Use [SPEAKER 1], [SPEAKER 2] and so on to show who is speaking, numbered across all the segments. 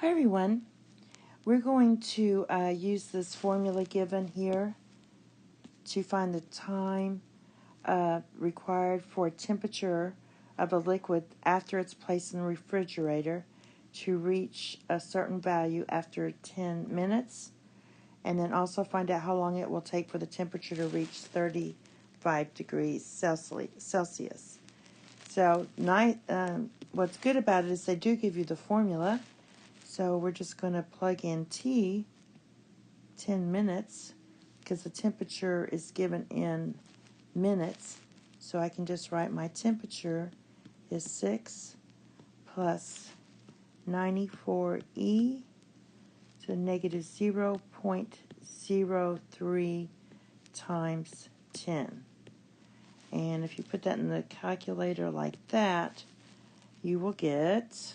[SPEAKER 1] Hi everyone. We're going to use this formula given here to find the time required for temperature of a liquid after it's placed in the refrigerator to reach a certain value after 10 minutes, and then also find out how long it will take for the temperature to reach 35 degrees Celsius. So what's good about it is they do give you the formula. So we're just going to plug in T, 10 minutes, because the temperature is given in minutes. So I can just write my temperature is 6 plus 94e to the negative 0.03 times 10. And if you put that in the calculator like that, you will get...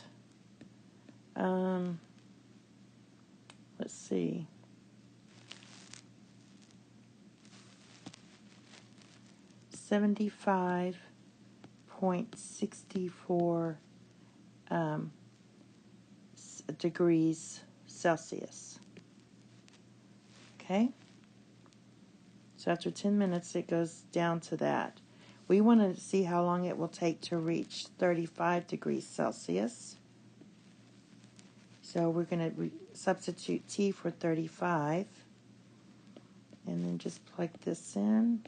[SPEAKER 1] let's see. 75.64 degrees Celsius. Okay? So after 10 minutes, it goes down to that. We want to see how long it will take to reach 35 degrees Celsius. So we're going to substitute T for 35. And then just plug this in.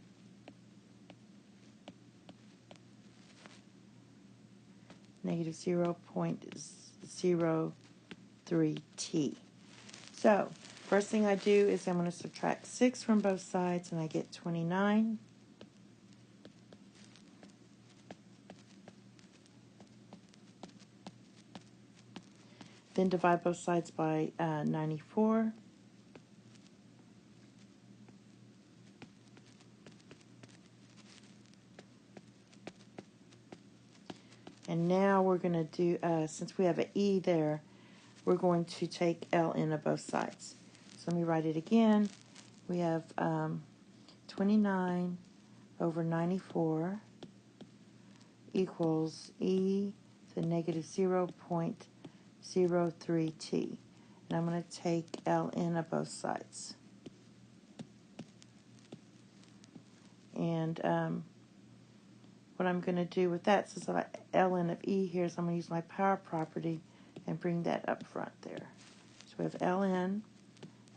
[SPEAKER 1] Negative 0.03 T. So, first thing I do is I'm going to subtract 6 from both sides, and I get 29. Then divide both sides by 94. And now we're going to do, since we have an E there, we're going to take ln of both sides. So let me write it again. We have 29 over 94 equals E to negative 0.03 T. And I'm going to take ln of both sides. And what I'm going to do with that, since I ln of E here, is I'm going to use my power property and bring that up front there. So we have ln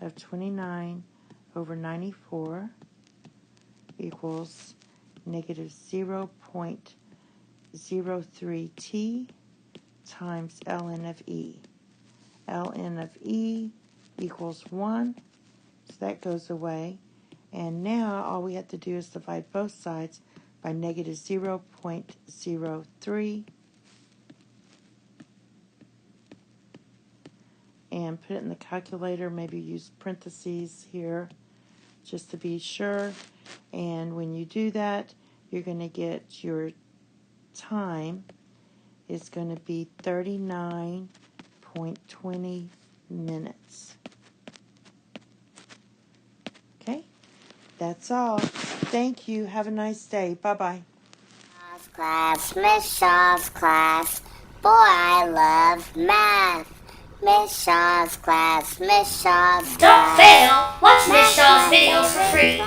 [SPEAKER 1] of 29 over 94 equals negative 0.03 T times ln of E. ln of E equals 1, so that goes away. And now all we have to do is divide both sides by negative 0.03 and put it in the calculator. Maybe use parentheses here just to be sure. And when you do that, you're going to get your time is going to be 39.20 minutes. Okay? That's all. Thank you. Have a nice day. Bye-bye.
[SPEAKER 2] Class, Miss Shaw's class. Boy, I love math. Miss Shaw's class, Miss Shaw's class.
[SPEAKER 3] Don't fail. Watch Miss Shaw's videos for free.